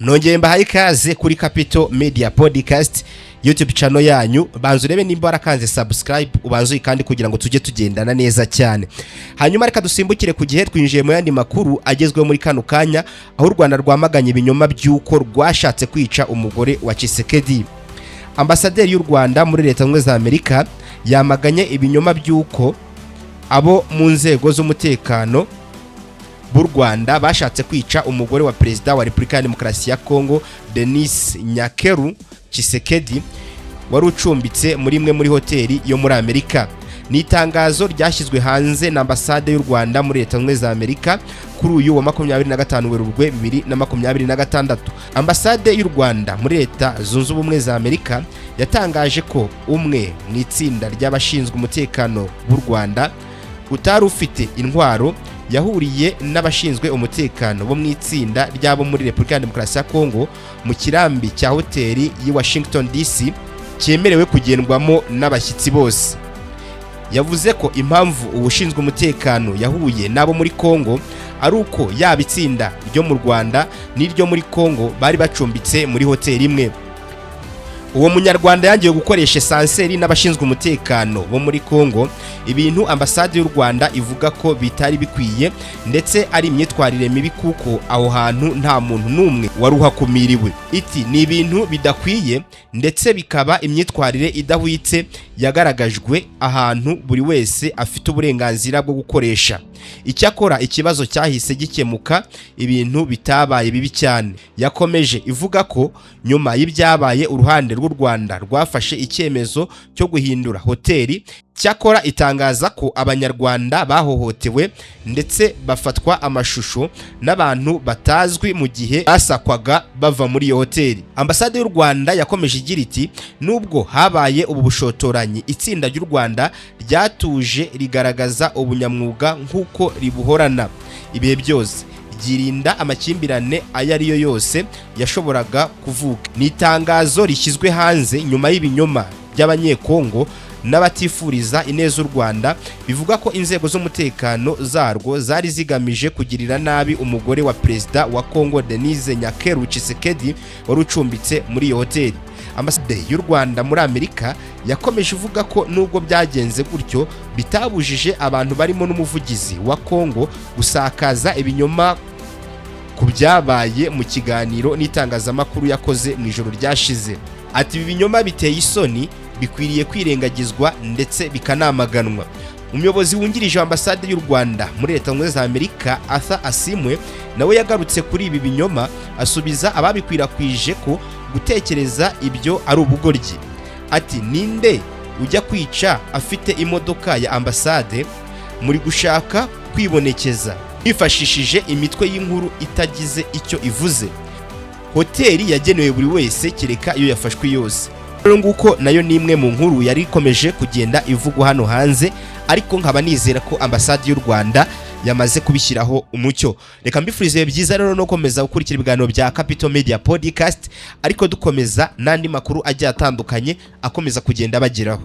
Nongeye Mbahaye ikaze kuri Capital Media Podcast YouTube channel yanyu. Banzu urebe nimba warakanze subscribe, ubanzu kandi kugira ngo tujye tugendana neza cyane. Hanyuma reka dusimbukire ku gihe twinjiye mu yandi makuru agezweho muri kano kanya, aho Rwanda rwamaganye ibinyoma by'uko rwashatse kwica umugore wa Tshisekedi. Ambasaderi y'u Rwanda muri Leta Zunze za Amerika yamaganye ibinyoma by'uko abo mu nzego z'umutekano b'u Rwanda bashatse kwica umugore wa Perezida wa Repubulika ya Demokarasi ya Kongo Denis Nyakeru Tshisekedi wari ucumbitse muri imwe muri hoteli yo muri Amerika. Ni itangazo ryashyizwe hanze na ambasade y'u Rwanda muri Leta Zunze za Amerika kuri uyu wa 25 Werurwe 2026. Ambasade y'u Rwanda muri Leta Zunze Ubumwe za Amerika yatangaje ko umwe mu itsinda ry'abashinzwe umutekano b'u Rwanda utari ufite intwaro yahuriye n'abashinzwe umutekano bo mu itsinda ry'abo muri Repubulika ya Demokarasi ya Kongo mu kirambi cya hoteli yi Washington DC cyemerewe kugendwamo n'abashyitsi bose. Yavuze ko impamvu ubushinzwe umutekano yahuye nabo muri Kongo ari uko yaba itsinda ryo mu Rwanda n'iryo muri Kongo bari bacumbitse muri hoteli imwe. Uwo munyarwanda yangiye gukoresha sanseri n'abashinzwe umutekano bo muri Kongo, ibintu ambasade y'u Rwanda ivuga ko bitari bikwiye ndetse ari imyitwarire mibi kuko aho hantu nta muntu numwe waruhakumiriwe. Iti ni ibintu bidakwiye ndetse bikaba imyitwarire idahwitse yagaragajwe ahantu buri wese afite uburenganzira bwo gukoresha. Icyakora ikibazo cyahise gikemuka, ibintu bitabaye bibi cyane. Yakomeje ivuga ko nyuma y'ibyabaye uruhande rw'u Rwanda rwafashe icyemezo cyo guhindura hoteli. Cyakora itangaza ko abanyarwanda bahohotewe ndetse bafatwa amashusho n'abantu batazwi mu gihe basakwaga bava muri iyo hoteli. Ambasade y'u Rwanda yakomeje igira iti nubwo habaye ubu bushotoranyi, itsinda ry'u Rwanda ryatuje rigaragaza ubunyamwuga nk'uko ribuhorana ibihe byose, ryirinda amakimbirane ayo ari yo yose yashoboraga kuvuka. Ni itangazo rishyizwe hanze nyuma y'ibinyoma by'abanyekongo n'abatifuriza ineza u Rwanda bivuga ko inzego z'umutekano zarwo zari zigamije kugirira nabi umugore wa Perezida wa Kongo Denis Nyakeru Tshisekedi wari ucumbitse muri iyo hoteli. Ambasade y'u Rwanda muri Amerika yakomeje ivuga ko nubwo byagenze gutyo bitabujije abantu barimo n'umuvugizi wa Kongo gusakaza ibinyoma ku byabaye mu kiganiro n'itangazamakuru yakoze mu ijoro ryashize. Ati ibi binyoma biteye isoni, bikwiriye kwirengagizwa ndetse bikanamaganwa. Umuyobozi wungirije ambasade y'u Rwanda muri Leta Zunze za Amerika Arthur Asimwe nawe yagarutse kuri ibi binyoma, asubiza ababikwirakwije ko gutekereza ibyo ari ubugoryi. Ati ninde ujya kwica afite imodoka ya ambasade? Muri gushaka kwibonekeza bifashishije imitwe y'inkuru itagize icyo ivuze. Hoteli yagenewe buri wese kereka iyo yafashwe yose. Rero nguko nayo ni imwe mu nkuru yari ikomeje kugenda ivugwa hano hanze, ariko nkaba nizera ko ambasade y'u Rwanda yamaze kubishyiraho umucyo. Reka mbifurize byiza rero no komeza gukurikira ibiganiro bya Capital Media Podcast, ariko dukomeza n'andi makuru agiye atandukanye akomeza kugenda bageraho.